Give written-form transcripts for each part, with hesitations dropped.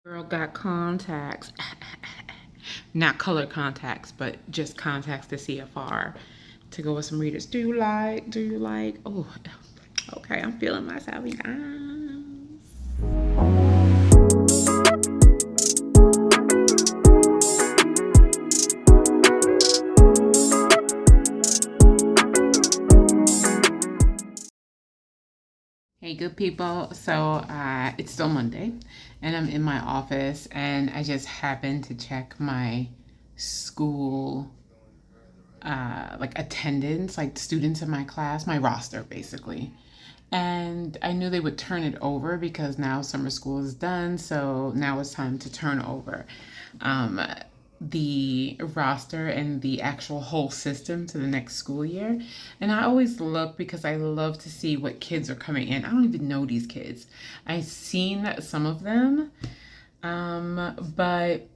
Girl got contacts, not color contacts, but just contacts to see afar to go with some readers. Do you like? Oh, okay, I'm feeling myself. Hey, good people. So it's still Monday, and I'm in my office, and I just happened to check my school like attendance, like students in my class, my roster basically. And I knew they would turn it over because now summer school is done, so now it's time to turn over um, the roster and the actual whole system to the next school year. And I always look because I love to see what kids are coming in. I don't even know these kids. I've seen some of them, but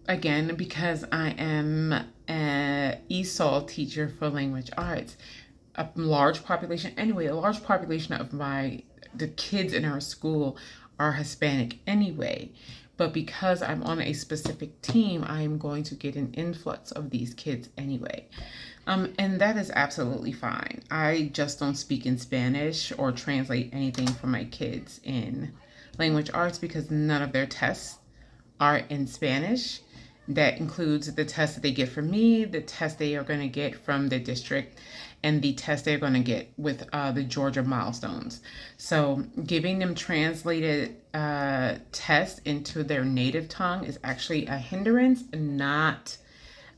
again, because I am an ESOL teacher for language arts, a large population, anyway, a large population of the kids in our school are Hispanic anyway. But because I'm on a specific team, I'm going to get an influx of these kids anyway. And that is absolutely fine. I just don't speak in Spanish or translate anything for my kids in language arts because none of their tests are in Spanish. That includes the test that they get from me, the test they are going to get from the district, and the test they're going to get with the Georgia milestones. So giving them translated tests into their native tongue is actually a hindrance, not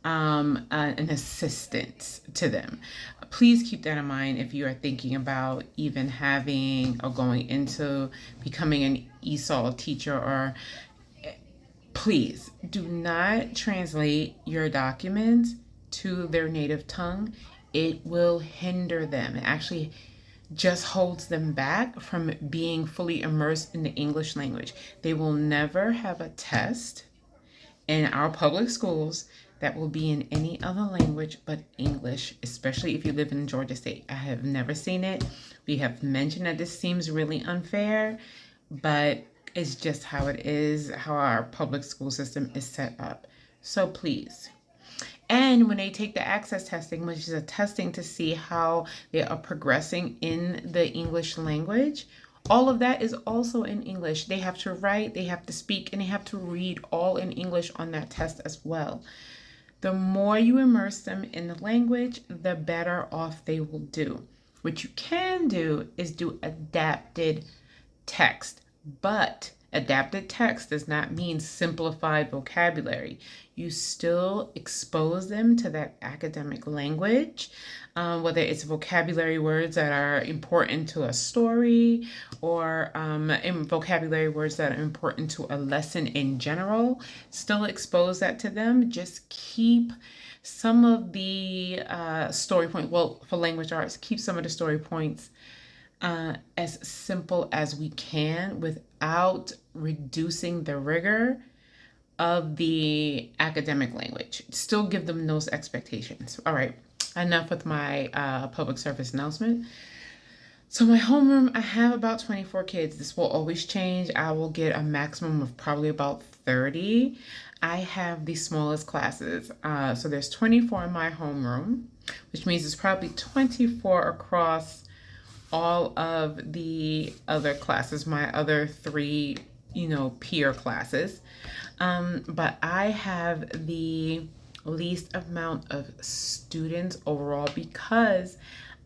an assistance to them. Please keep that in mind if you are thinking about even having or going into becoming an ESOL teacher, or please do not translate your documents to their native tongue. It will hinder them. It actually just holds them back from being fully immersed in the English language. They will never have a test in our public schools that will be in any other language but English, especially if you live in Georgia State. I have never seen it. We have mentioned that this seems really unfair, but it's just how it is, how our public school system is set up. So please. And when they take the access testing, which is a testing to see how they are progressing in the English language, all of that is also in English. They have to write, they have to speak, and they have to read all in English on that test as well. The more you immerse them in the language, the better off they will do. What you can do is do adapted text, but adapted text does not mean simplified vocabulary. You still expose them to that academic language, whether it's vocabulary words that are important to a story, or in vocabulary words that are important to a lesson in general. Still expose that to them. Just keep some of the story points, well, for language arts, keep some of the story points as simple as we can without reducing the rigor of the academic language. Still give them those expectations. All right, enough with my public service announcement. So my homeroom, I have about 24 kids. This will always change. I will get a maximum of probably about 30. I have the smallest classes. So there's 24 in my homeroom, which means it's probably 24 across all of the other classes, my other three, peer classes. But I have the least amount of students overall because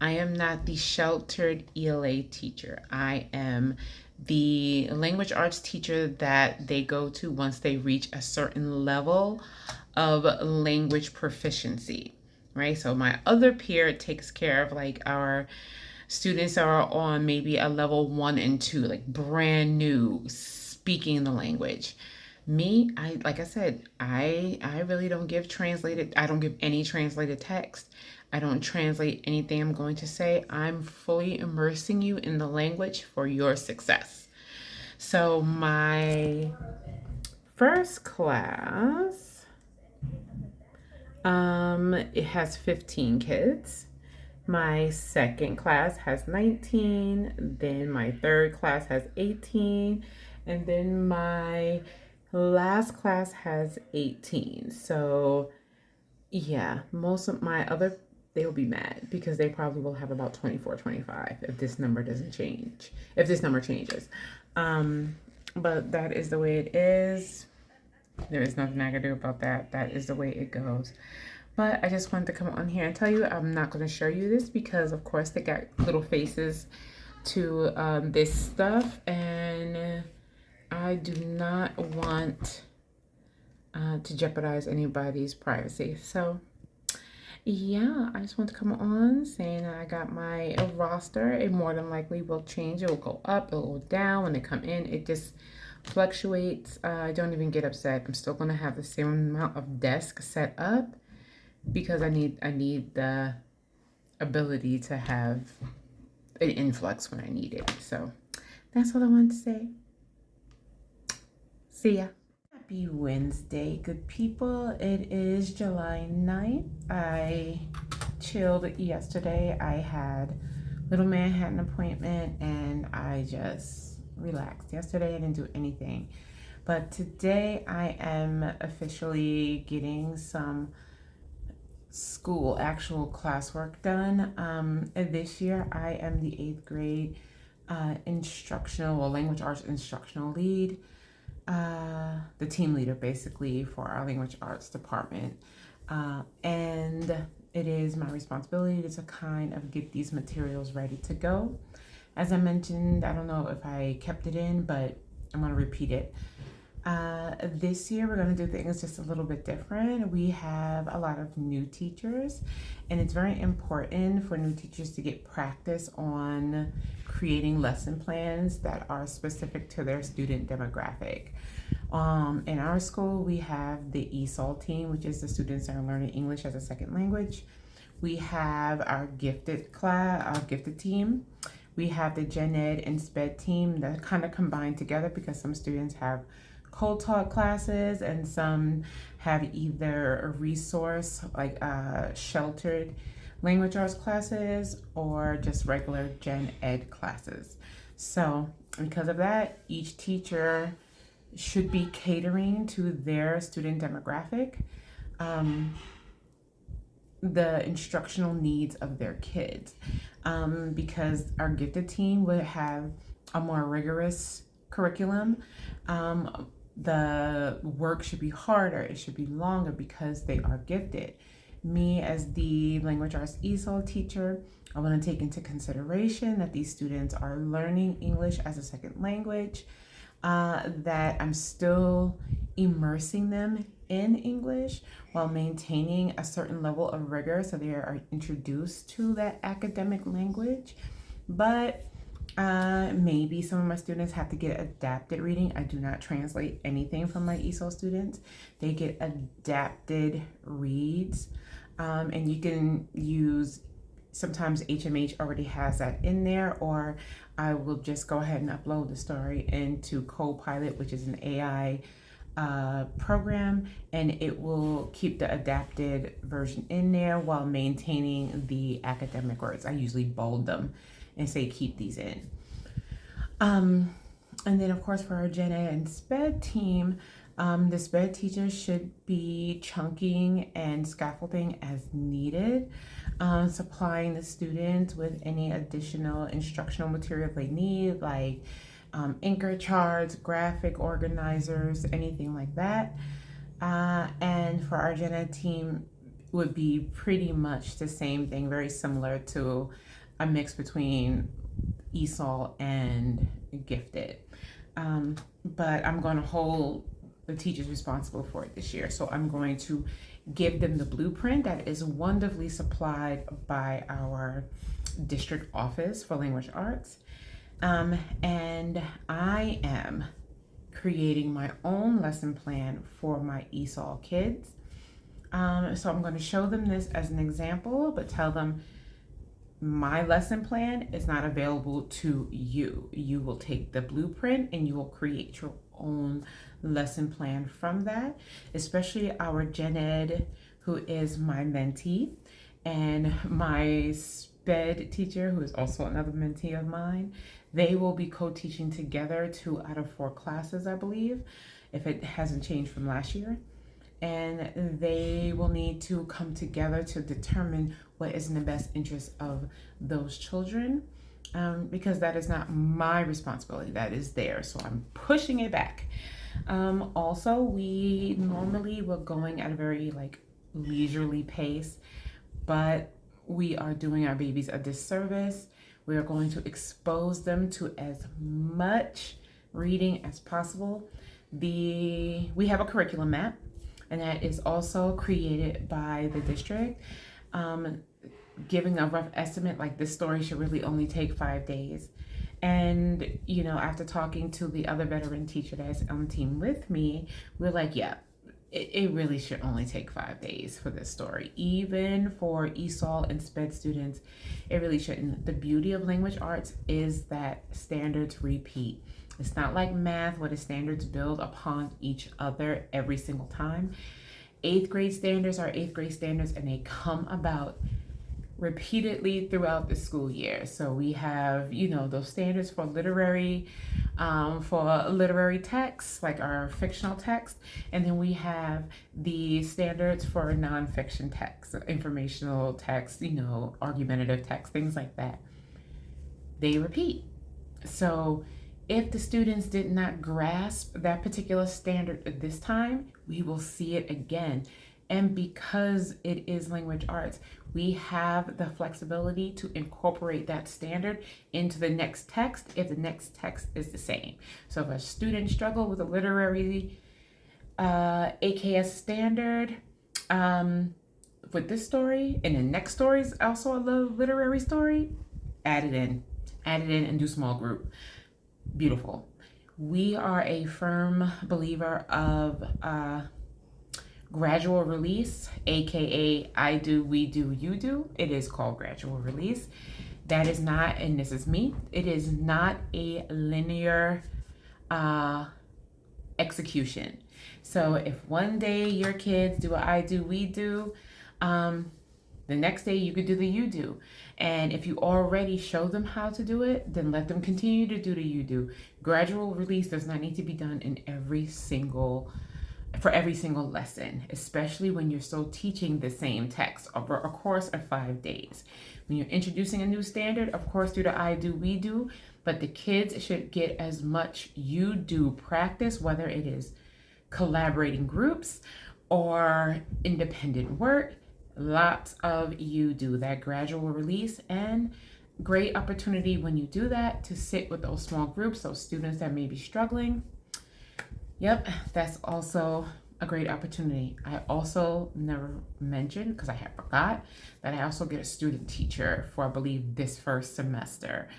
I am not the sheltered ELA teacher. I am the language arts teacher that they go to once they reach a certain level of language proficiency, right? So my other peer takes care of like our students are on maybe a level 1 and 2, like brand new speaking the language. Me, like I said, I really don't give translated. I don't give any translated text. I don't translate anything I'm going to say. I'm fully immersing you in the language for your success. So my first class, it has 15 kids. My second class has 19, then my third class has 18, and then my Last class has 18. So yeah, most of my other, they'll be mad because they probably will have about 24, 25 if this number doesn't change, if this number changes. Um, but that is the way it is. There is nothing I can do about that. That is the way it goes. But I just wanted to come on here and tell you I'm not going to show you this because, of course, they got little faces to this stuff, and I do not want to jeopardize anybody's privacy. So yeah, I just want to come on saying that I got my roster. It more than likely will change. It will go up, it will go down. When they come in, it just fluctuates. I don't even get upset. I'm still going to have the same amount of desk set up because I need the ability to have an influx when I need it. So that's all I wanted to say. See ya. Happy Wednesday, good people. It is July 9th. I chilled yesterday. I had little man had an appointment and I just relaxed. Yesterday I didn't do anything. But today I am officially getting some actual classwork done. This year I am the 8th grade language arts instructional lead. The team leader basically for our language arts department. And it is my responsibility to kind of get these materials ready to go. As I mentioned, I don't know if I kept it in, but I'm going to repeat it. This year we're going to do things just a little bit different. We have a lot of new teachers, and it's very important for new teachers to get practice on creating lesson plans that are specific to their student demographic. In our school, we have the ESOL team, which is the students that are learning English as a second language. We have our gifted team. We have the Gen Ed and SPED team that kind of combine together because some students have co-taught classes and some have either a resource like sheltered language arts classes or just regular Gen Ed classes. So because of that, each teacher should be catering to their student demographic, the instructional needs of their kids, because our gifted team would have a more rigorous curriculum. The work should be harder, it should be longer because they are gifted. Me as the language arts ESOL teacher, I want to take into consideration that these students are learning English as a second language, that I'm still immersing them in English while maintaining a certain level of rigor so they are introduced to that academic language. But maybe some of my students have to get adapted reading. I do not translate anything from my ESOL students. They get adapted reads, and you can use, sometimes HMH already has that in there, or I will just go ahead and upload the story into Copilot, which is an AI program, and it will keep the adapted version in there while maintaining the academic words. I usually bold them and say keep these in. And then of course for our Gen Ed and SPED team, the SPED teachers should be chunking and scaffolding as needed, supplying the students with any additional instructional material they need, like anchor charts, graphic organizers, anything like that. And for our Gen Ed team would be pretty much the same thing, very similar to a mix between ESOL and gifted. But I'm going to hold the teachers responsible for it this year. So I'm going to give them the blueprint that is wonderfully supplied by our district office for language arts. And I am creating my own lesson plan for my ESOL kids. So I'm going to show them this as an example, but tell them my lesson plan is not available to you. You will take the blueprint and you will create your own lesson plan from that, especially our Gen Ed, who is my mentee, and my SPED teacher, who is also another mentee of mine. They will be co-teaching together 2 out of 4 classes, I believe. if it hasn't changed from last year. And they will need to come together to determine what is in the best interest of those children, because that is not my responsibility, that is theirs. So I'm pushing it back. Also, we normally were going at a very leisurely pace, but we are doing our babies a disservice. We are going to expose them to as much reading as possible. We have a curriculum map, and that is also created by the district, giving a rough estimate, like this story should really only take 5 days. And after talking to the other veteran teacher that's on the team with me, we're like, yeah, it really should only take 5 days for this story. Even for ESOL and SPED students, it really shouldn't. The beauty of language arts is that standards repeat. It's not like math where the standards build upon each other every single time. 8th grade standards are 8th grade standards, and they come about repeatedly throughout the school year. So we have, those standards for literary texts, like our fictional text, and then we have the standards for nonfiction text, informational text, argumentative text, things like that. They repeat. So if the students did not grasp that particular standard at this time, we will see it again. And because it is language arts, we have the flexibility to incorporate that standard into the next text if the next text is the same. So if a student struggle with a literary AKS standard with this story, and the next story is also a literary story, add it in and do small group. Beautiful. We are a firm believer of gradual release, aka I do, we do, you do. It is called gradual release. That is not, and this is me, it is not a linear execution. So if one day your kids do a I do, we do, the next day you could do the you do. And if you already show them how to do it, then let them continue to do the you do. Gradual release does not need to be done in for every single lesson, especially when you're still teaching the same text over a course of 5 days. When you're introducing a new standard, of course, do the I do, we do, but the kids should get as much you do practice, whether it is collaborating groups or independent work. Lots of you do, that gradual release, and great opportunity when you do that to sit with those small groups, those students that may be struggling. Yep, that's also a great opportunity. I also never mentioned, because I have forgot, that I also get a student teacher for, I believe, this first semester.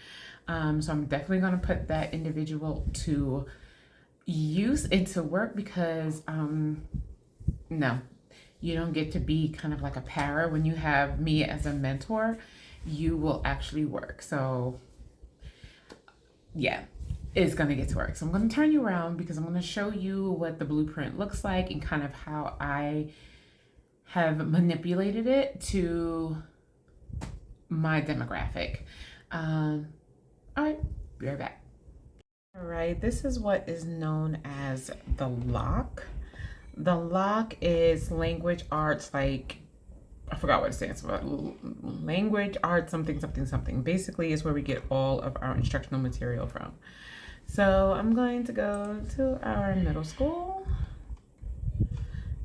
So I'm definitely going to put that individual to use into work, because no, you don't get to be kind of like a para. When you have me as a mentor, you will actually work. So yeah, it's going to get to work. So I'm going to turn you around, because I'm going to show you what the blueprint looks like and kind of how I have manipulated it to my demographic. All right, be right back. All right, this is what is known as the lock. The lock is language arts, I forgot what it stands for. Language arts something. Basically is where we get all of our instructional material from. So I'm going to go to our middle school.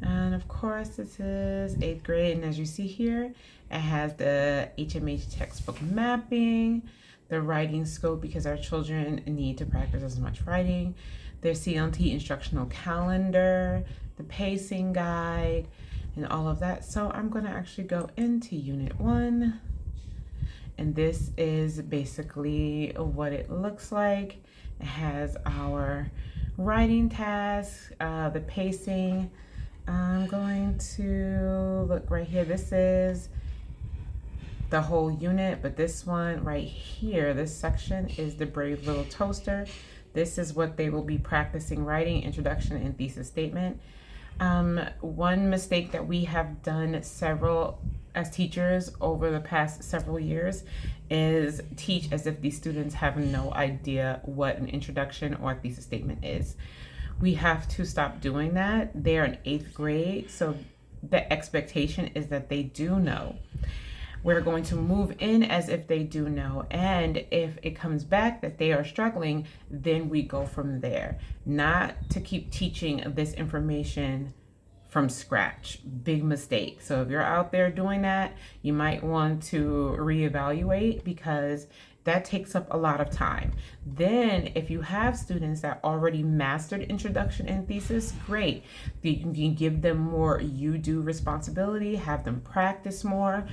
And of course, this is 8th grade. And as you see here, it has the HMH textbook mapping, the writing scope, because our children need to practice as much writing, their CLT instructional calendar, the pacing guide, and all of that. So I'm going to actually go into Unit 1. And this is basically what it looks like. It has our writing tasks, the pacing. I'm going to look right here. This is the whole unit, but this one right here, this section is the Brave Little Toaster. This is what they will be practicing writing, introduction and thesis statement. One mistake that we have done as teachers over the past several years is teach as if these students have no idea what an introduction or thesis statement is. We have to stop doing that. They're in 8th grade, so the expectation is that they do know. We're going to move in as if they do know. And if it comes back that they are struggling, then we go from there. Not to keep teaching this information from scratch. Big mistake. So if you're out there doing that, you might want to reevaluate, because that takes up a lot of time. Then if you have students that already mastered introduction and thesis, great. You can give them more you-do responsibility, have them practice more.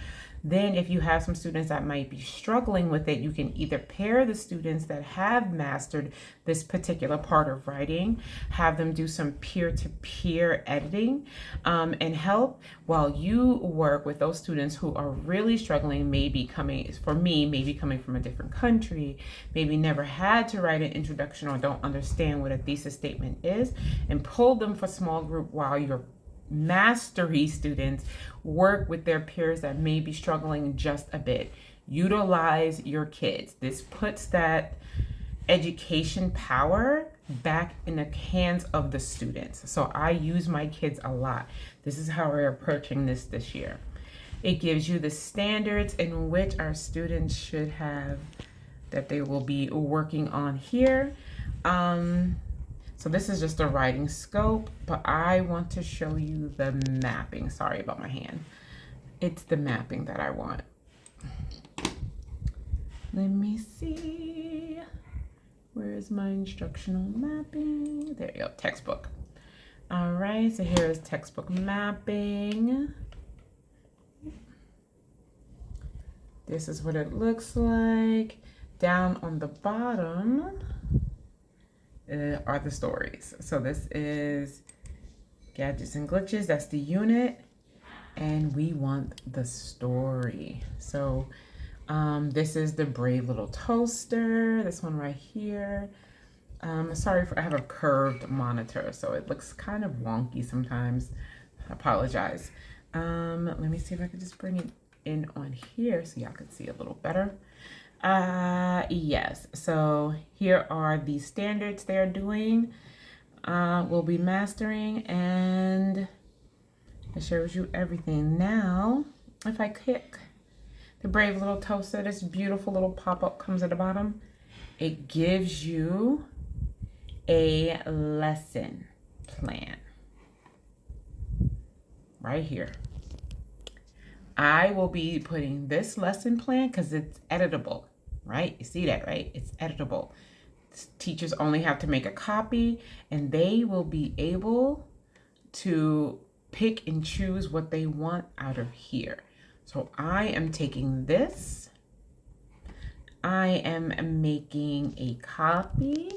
Then if you have some students that might be struggling with it, you can either pair the students that have mastered this particular part of writing, have them do some peer-to-peer editing and help, while you work with those students who are really struggling, maybe coming from a different country, maybe never had to write an introduction or don't understand what a thesis statement is, and pull them for small group while your mastery students work with their peers that may be struggling just a bit. Utilize your kids. This puts that education power back in the hands of the students. So I use my kids a lot. This is how we're approaching this year. It gives you the standards in which our students should have, that they will be working on here. So this is just a writing scope, but I want to show you the mapping. Sorry about my hand. It's the mapping that I want. Let me see. Where is my instructional mapping? There you go, textbook. All right, so here is textbook mapping. This is what it looks like. Down on the bottom are the stories. So this is gadgets and glitches. That's the unit. And we want the story. So this is the Brave Little Toaster. This one right here. Sorry I have a curved monitor, so it looks kind of wonky sometimes. I apologize. Let me see if I can just bring it in on here so y'all can see a little better. Yes, so here are the standards they're doing. We'll be mastering, and it shows you everything. Now, if I click the Brave Little Toaster, this beautiful little pop-up comes at the bottom. It gives you a lesson plan right here. I will be putting this lesson plan because it's editable, right? You see that, right? It's editable. Teachers only have to make a copy, and they will be able to pick and choose what they want out of here. So I am taking this. I am making a copy.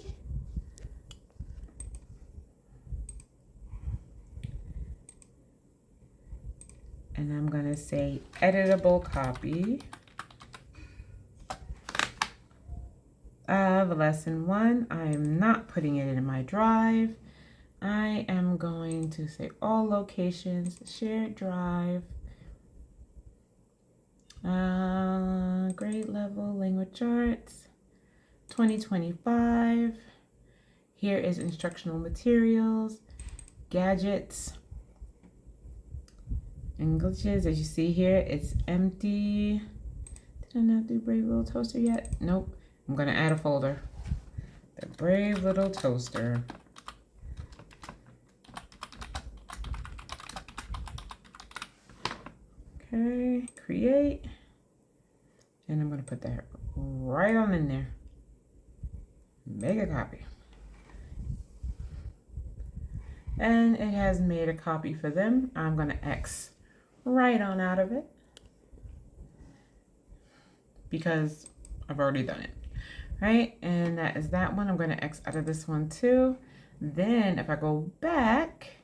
And I'm going to say editable copy of lesson 1. I am not putting it in my drive. I am going to say all locations, shared drive, grade level, language arts, 2025. Here is instructional materials, gadgets, and glitches. As you see here, it's empty. Did I not do Brave Little Toaster yet? Nope. I'm going to add a folder. The Brave Little Toaster. Okay, create. And I'm going to put that right on in there. Make a copy. And it has made a copy for them. I'm going to X right on out of it because I've already done it, right? And that is that one. I'm going to X out of this one too. Then if I go back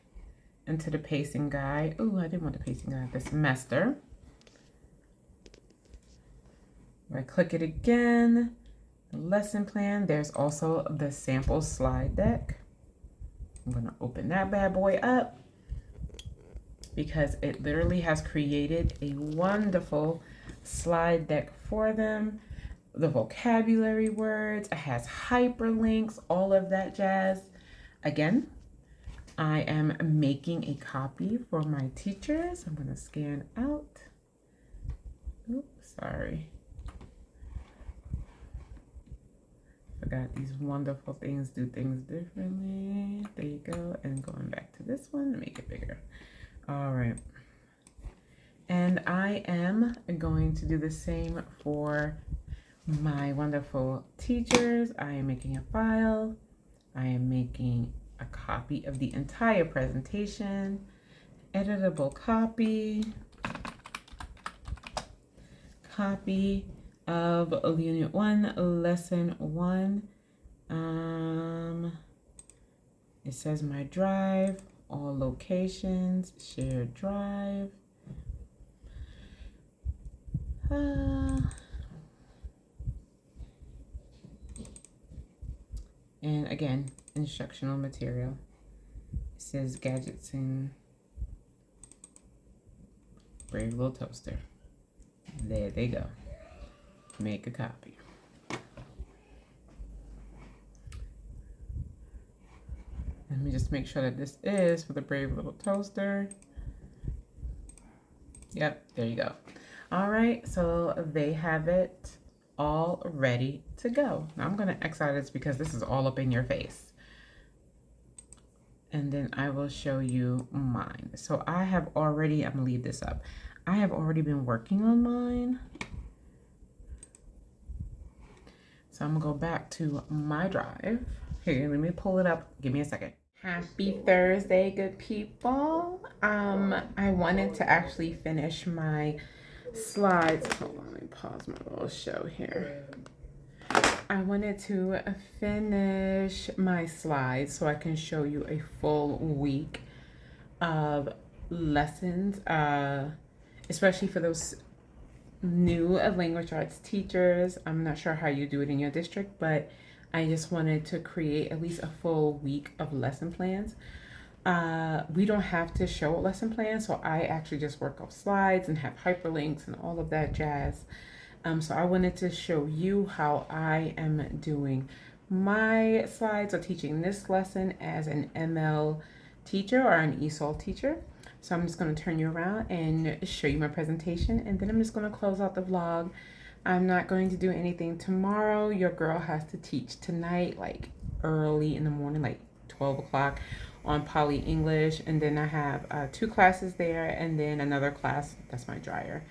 into the pacing guide, oh, I didn't want the pacing guide this semester. If I click it again, the lesson plan, there's also the sample slide deck. I'm going to open that bad boy up because it literally has created a wonderful slide deck for them. The vocabulary words, it has hyperlinks, all of that jazz. Again, I am making a copy for my teachers. I'm going to scan out. Oops, sorry. Forgot these wonderful things do things differently. There you go. And going back to this one to make it bigger. All right. And I am going to do the same for my wonderful teachers. I am making a file. I am making a copy of the entire presentation, editable copy of Unit 1, Lesson 1. It says my drive, all locations, shared drive. And again, instructional material. It says gadgets and brave little toaster. There they go. Make a copy. Let me just make sure that this is for the brave little toaster. Yep, there you go. All right, so they have it all ready to go. Now I'm gonna X out this because this is all up in your face. And then I will show you mine. So I have already, I'm gonna leave this up. I have already been working on mine. So I'm gonna go back to my drive. Here, let me pull it up. Give me a second. Happy Thursday, good people. I wanted to actually finish my slides. Hold on, let me pause my little show here. I wanted to finish my slides so I can show you a full week of lessons, especially for those new language arts teachers. I'm not sure how you do it in your district, but I just wanted to create at least a full week of lesson plans. We don't have to show a lesson plan, so I actually just work off slides and have hyperlinks and all of that jazz. So I wanted to show you how I am doing my slides or teaching this lesson as an ML teacher or an ESOL teacher. So I'm just going to turn you around and show you my presentation, and then I'm just going to close out the vlog. I'm not going to do anything tomorrow. Your girl has to teach tonight, like early in the morning, like 12 o'clock on Poly English. And then I have 2 classes there, and then another class, that's my dryer.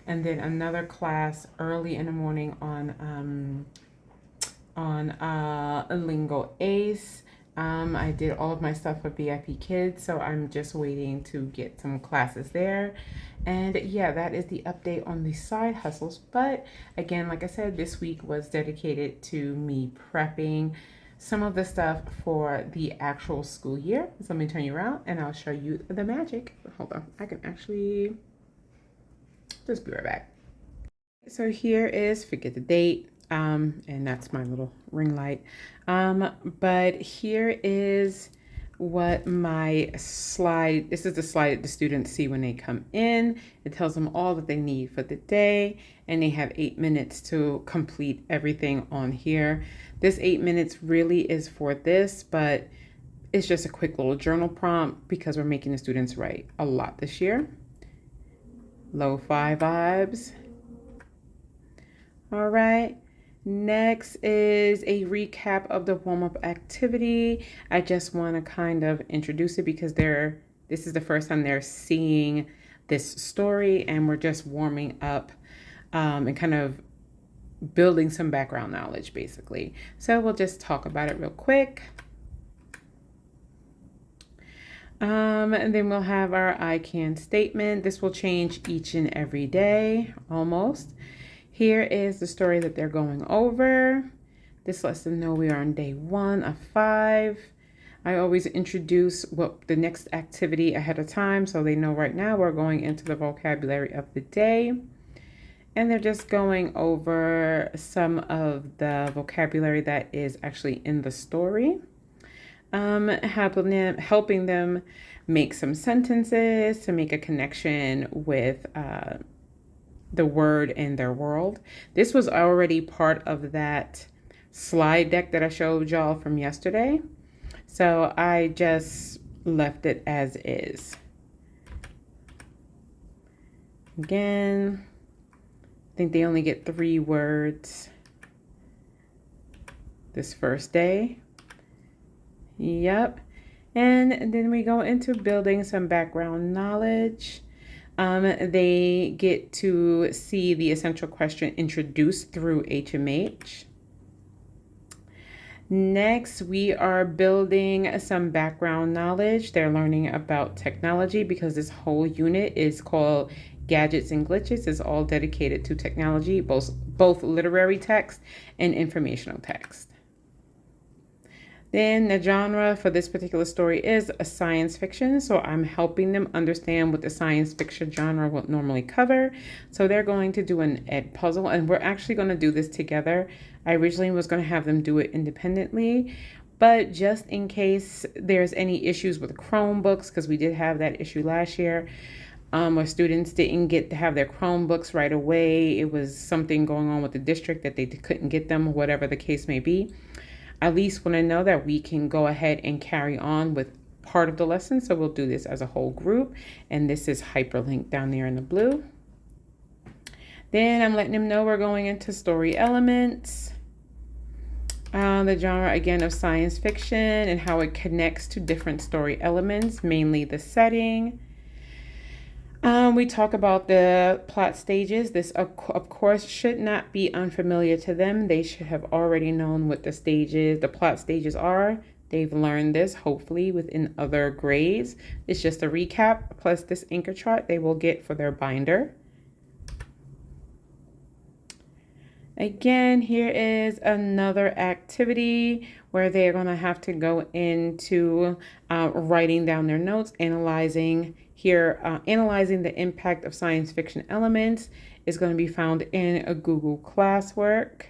And then another class early in the morning on Lingo Ace. I did all of my stuff for VIP Kids, so I'm just waiting to get some classes there. And yeah, that is the update on the side hustles. But again, like I said, this week was dedicated to me prepping some of the stuff for the actual school year. So let me turn you around and I'll show you the magic. Hold on, I can actually just be right back. So here is, forget the date, and that's my little ring light. But here is what my slide, this is the slide that the students see when they come in. It tells them all that they need for the day, and they have 8 minutes to complete everything on here. This 8 minutes really is for this, but it's just a quick little journal prompt because we're making the students write a lot this year. Lo-fi vibes. All right. Next is a recap of the warm-up activity. I just want to kind of introduce it because this is the first time they're seeing this story, and we're just warming up and kind of building some background knowledge, basically. So we'll just talk about it real quick. And then we'll have our I can statement. This will change each and every day, almost. Here is the story that they're going over. This lets them know we are on day 1 of 5. I always introduce what the next activity ahead of time, so they know right now we're going into the vocabulary of the day. And they're just going over some of the vocabulary that is actually in the story. Helping them make some sentences to make a connection with the word in their world. This was already part of that slide deck that I showed y'all from yesterday. So I just left it as is. Again, I think they only get 3 words this first day. Yep. And then we go into building some background knowledge. They get to see the essential question introduced through HMH. Next, we are building some background knowledge. They're learning about technology because this whole unit is called Gadgets and Glitches. It's all dedicated to technology, both literary text and informational text. Then the genre for this particular story is a science fiction. So I'm helping them understand what the science fiction genre will normally cover. So they're going to do an ed puzzle, and we're actually going to do this together. I originally was going to have them do it independently, but just in case there's any issues with Chromebooks, because we did have that issue last year, where students didn't get to have their Chromebooks right away. It was something going on with the district that they couldn't get them, whatever the case may be. At least when I know that we can go ahead and carry on with part of the lesson. So we'll do this as a whole group. And this is hyperlinked down there in the blue. Then I'm letting them know we're going into story elements. The genre, again, of science fiction and how it connects to different story elements, mainly the setting. We talk about the plot stages. This, of course, should not be unfamiliar to them. They should have already known what the plot stages are. They've learned this, hopefully, within other grades. It's just a recap, plus this anchor chart they will get for their binder. Again, here is another activity where they're going to have to go into writing down their notes, analyzing the impact of science fiction elements is going to be found in a Google classwork.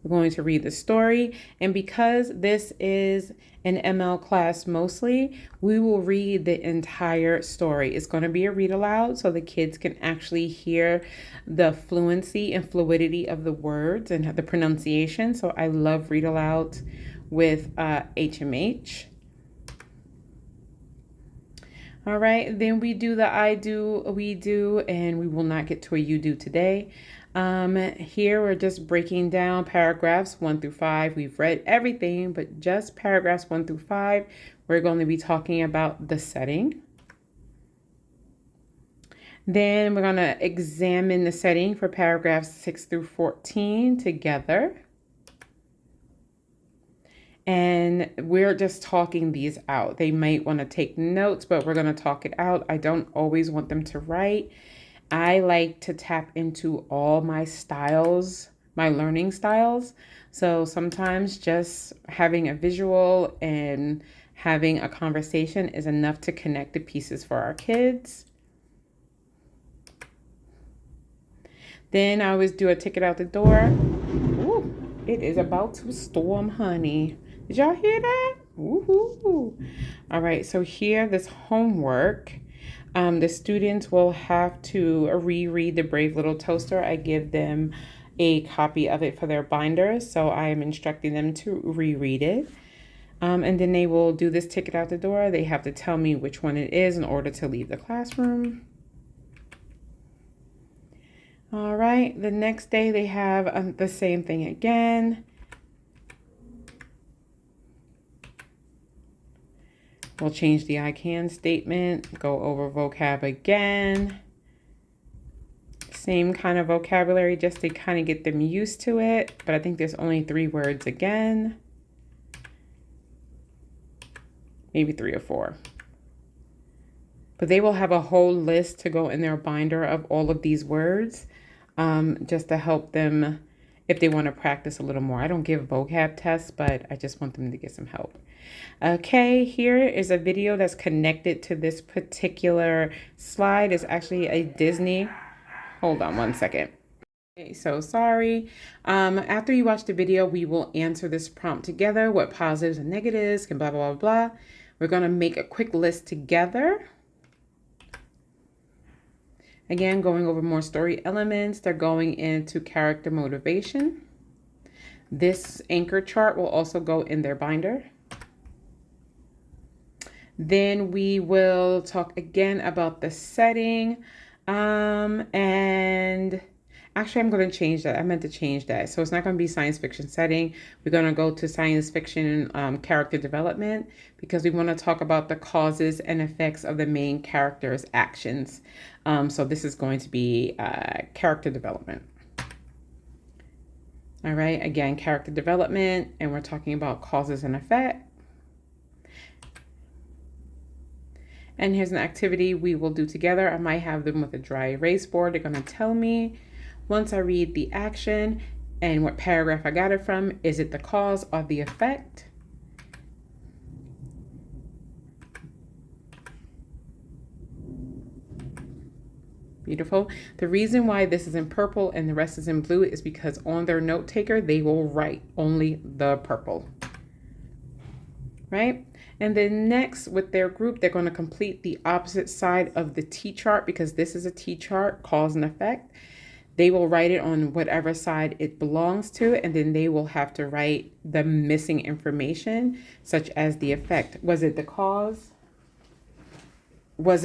We're going to read the story, and because this is an ML class mostly, we will read the entire story. It's going to be a read aloud so the kids can actually hear the fluency and fluidity of the words and the pronunciation. So I love read aloud with HMH. All right, then we do the I do, we do, and we will not get to a you do today. Here we're just breaking down paragraphs 1 through 5. We've read everything, but just paragraphs 1 through 5. We're going to be talking about the setting. Then we're going to examine the setting for paragraphs 6 through 14 together. And we're just talking these out. They might want to take notes, but we're going to talk it out. I don't always want them to write. I like to tap into all my styles, my learning styles. So sometimes just having a visual and having a conversation is enough to connect the pieces for our kids. Then I always do a ticket out the door. Ooh, it is about to storm, honey. Did y'all hear that? Woohoo! All right, so here, this homework. The students will have to reread The Brave Little Toaster. I give them a copy of it for their binders, so I am instructing them to reread it. And then they will do this ticket out the door. They have to tell me which one it is in order to leave the classroom. All right, the next day they have the same thing again. We'll change the I can statement, go over vocab again. Same kind of vocabulary just to kind of get them used to it. But I think there's only 3 words again. Maybe 3 or 4. But they will have a whole list to go in their binder of all of these words just to help them if they want to practice a little more. I don't give vocab tests, but I just want them to get some help. Okay, here is a video that's connected to this particular slide. It's actually a Disney. Hold on one second. Okay, so sorry. After you watch the video, we will answer this prompt together. What positives and negatives can blah, blah, blah, blah. We're going to make a quick list together. Again, going over more story elements. They're going into character motivation. This anchor chart will also go in their binder. Then we will talk again about the setting. And actually, I'm going to change that. I meant to change that. So it's not going to be science fiction setting. We're going to go to science fiction character development because we want to talk about the causes and effects of the main character's actions. So this is going to be character development. All right, again, character development, and we're talking about causes and effects. And here's an activity we will do together. I might have them with a dry erase board. They're going to tell me once I read the action and what paragraph I got it from. Is it the cause or the effect? Beautiful. The reason why this is in purple and the rest is in blue is because on their note taker, they will write only the purple. Right? And then next with their group, they're going to complete the opposite side of the T-chart because this is a T-chart, cause and effect. They will write it on whatever side it belongs to, and then they will have to write the missing information, such as the effect. Was it the cause? What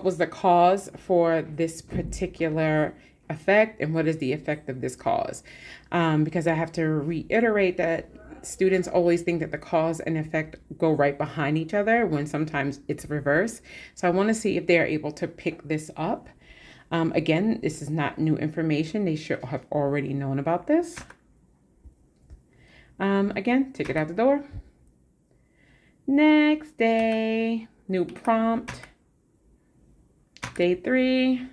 was the cause for this particular effect, and what is the effect of this cause? Because I have to reiterate that students always think that the cause and effect go right behind each other when sometimes it's reverse. So I want to see if they're able to pick this up. Again, this is not new information. They should have already known about this. Again, take it out the door. Next day, new prompt. Day 3,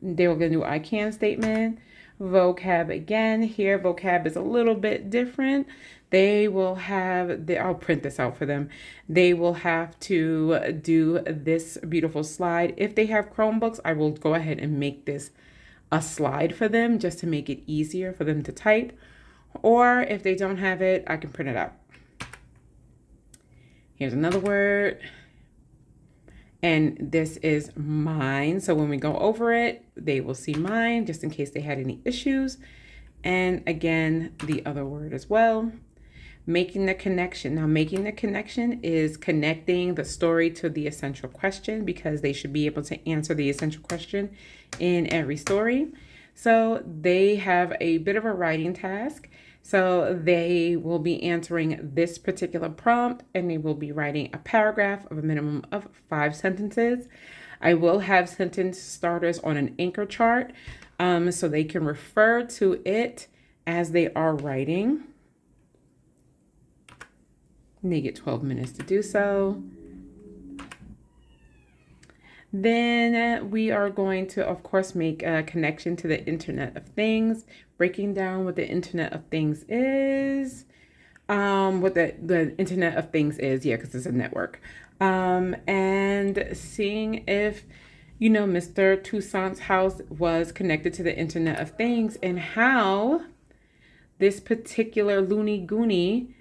they will get a new I can statement. Vocab again. Here, vocab is a little bit different. They will have, I'll print this out for them. They will have to do this beautiful slide. If they have Chromebooks, I will go ahead and make this a slide for them just to make it easier for them to type. Or if they don't have it, I can print it out. Here's another word. And this is mine. So when we go over it, they will see mine just in case they had any issues. And again, the other word as well. Making the connection. Now, making the connection is connecting the story to the essential question because they should be able to answer the essential question in every story. So they have a bit of a writing task. So they will be answering this particular prompt and they will be writing a paragraph of a minimum of 5 sentences. I will have sentence starters on an anchor chart so they can refer to it as they are writing. They get 12 minutes to do so. Then we are going to, of course, make a connection to the Internet of Things, breaking down what the Internet of Things is, what the Internet of Things is, yeah, because it's a network, and seeing if, Mr. Toussaint's house was connected to the Internet of Things and how this particular loony goonie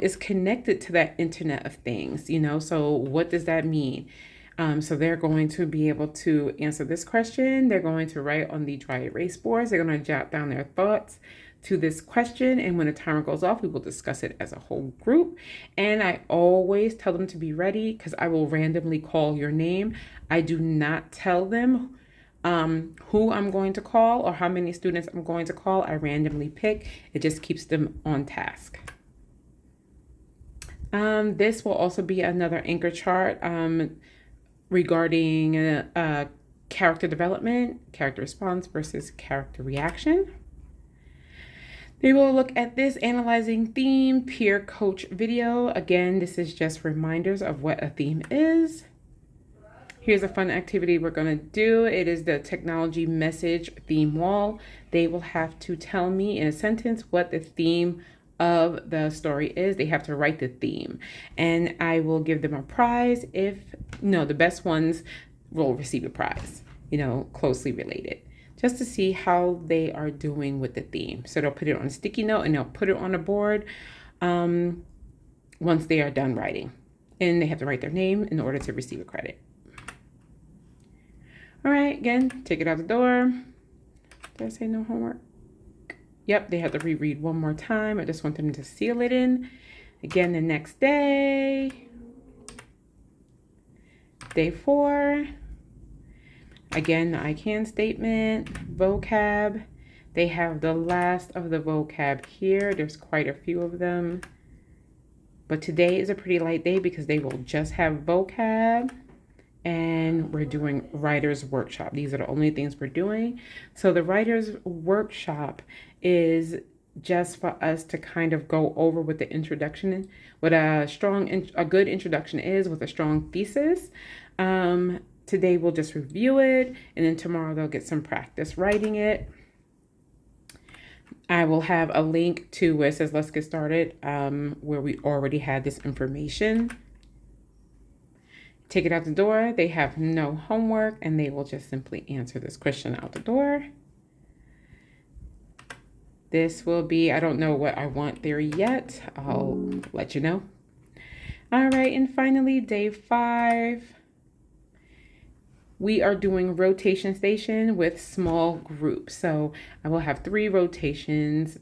is connected to that Internet of Things, so what does that mean? So they're going to be able to answer this question. They're going to write on the dry erase boards. They're going to jot down their thoughts to this question. And when the timer goes off, we will discuss it as a whole group. And I always tell them to be ready because I will randomly call your name. I do not tell them who I'm going to call or how many students I'm going to call. I randomly pick. It just keeps them on task. This will also be another anchor chart regarding character development, character response versus character reaction. They will look at this analyzing theme, peer coach video. Again, this is just reminders of what a theme is. Here's a fun activity we're going to do. It is the technology message theme wall. They will have to tell me in a sentence what the theme of the story is. They have to write the theme and I will give them a prize. The best ones will receive a prize, closely related, just to see how they are doing with the theme. So they'll put it on a sticky note and they'll put it on a board once they are done writing, and they have to write their name in order to receive a credit. All right, again, take it out the door. Did I say no homework? Yep, they have to reread one more time. I just want them to seal it in. Again, the next day. Day 4, again, the I can statement, vocab. They have the last of the vocab here. There's quite a few of them. But today is a pretty light day because they will just have vocab, and we're doing writer's workshop. These are the only things we're doing. So the writer's workshop is just for us to kind of go over what the introduction, what a good introduction is, with a strong thesis. Today we'll just review it, and then tomorrow they'll get some practice writing it. I will have a link to where it says let's get started, where we already had this information. Take it out the door. They have no homework, and they will just simply answer this question out the door. This will be, I don't know what I want there yet. I'll let you know. All right, and finally, day 5. We are doing rotation station with small groups. So I will have 3 stations.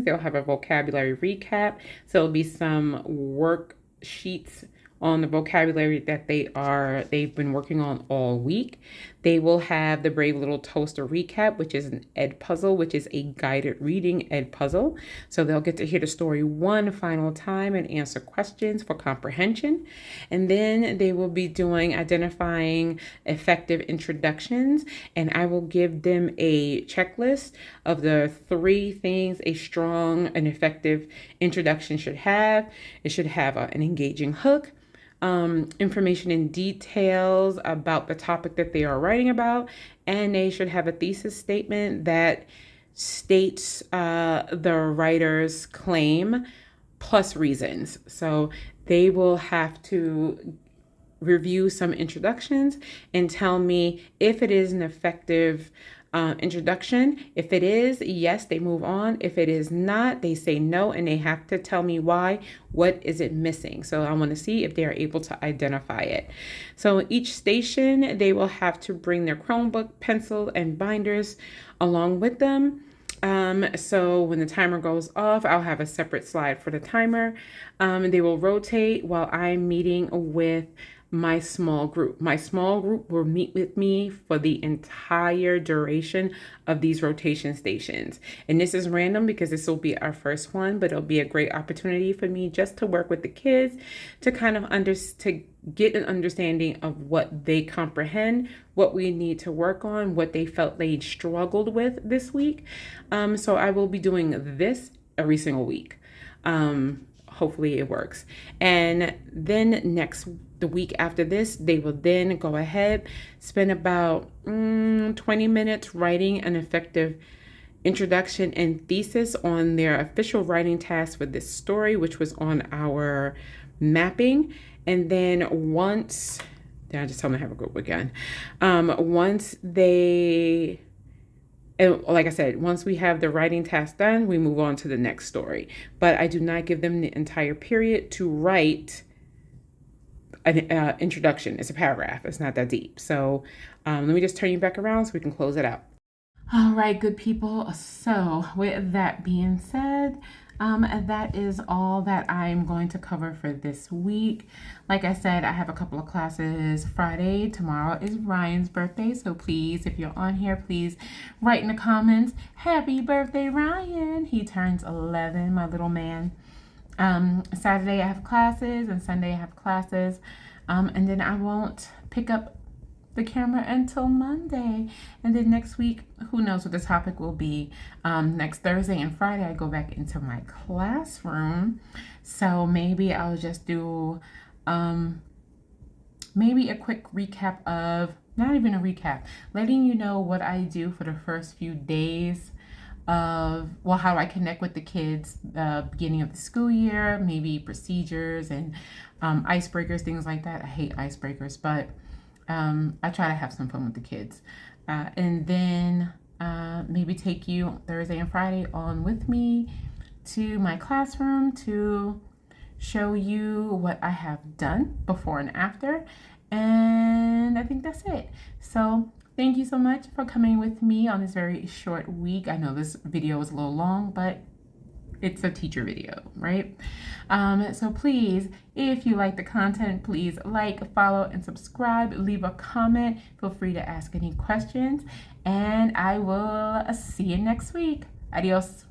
They'll have a vocabulary recap. So it'll be some worksheets on the vocabulary that they've been working on all week. They will have the Brave Little Toaster recap, which is an ed puzzle, which is a guided reading ed puzzle. So they'll get to hear the story one final time and answer questions for comprehension. And then they will be doing identifying effective introductions, and I will give them a checklist of the 3 things a strong and effective introduction should have. It should have an engaging hook, information and details about the topic that they are writing about, and they should have a thesis statement that states the writer's claim plus reasons. So they will have to review some introductions and tell me if it is an effective introduction. If it is, yes, they move on. If it is not, they say no, and they have to tell me why. What is it missing? So I want to see if they are able to identify it. So each station, they will have to bring their Chromebook, pencil, and binders along with them. So when the timer goes off, I'll have a separate slide for the timer. They will rotate while I'm meeting with my small group. My small group will meet with me for the entire duration of these rotation stations. And this is random because this will be our first one, but it'll be a great opportunity for me just to work with the kids to kind of to get an understanding of what they comprehend, what we need to work on, what they felt they struggled with this week. So I will be doing this every single week. Hopefully it works. And then the week after this, they will then go ahead, spend about 20 minutes writing an effective introduction and thesis on their official writing task for this story, which was on our mapping. And then I just tell them to have a group again. Once they... And like I said, once we have the writing task done, we move on to the next story. But I do not give them the entire period to write an introduction. It's a paragraph. It's not that deep. So let me just turn you back around so we can close it out. All right, good people. So with that being said, that is all that I'm going to cover for this week. Like I said, I have a couple of classes Friday. Tomorrow is Ryan's birthday. So please, if you're on here, please write in the comments, happy birthday, Ryan. He turns 11, my little man. Saturday I have classes, and Sunday I have classes. And then I won't pick up the camera until Monday, and then next week, who knows what the topic will be. Next Thursday and Friday I go back into my classroom, so maybe I'll just do maybe a quick recap of, not even a recap, letting you know what I do for the first few days of, well, how I connect with the kids, beginning of the school year, maybe procedures and icebreakers, things like that. I hate icebreakers, but I try to have some fun with the kids. And then maybe take you Thursday and Friday on with me to my classroom to show you what I have done before and after. And I think that's it. So thank you so much for coming with me on this very short week. I know this video was a little long, but it's a teacher video, right? So please, if you like the content, please like, follow, and subscribe. Leave a comment. Feel free to ask any questions. And I will see you next week. Adios.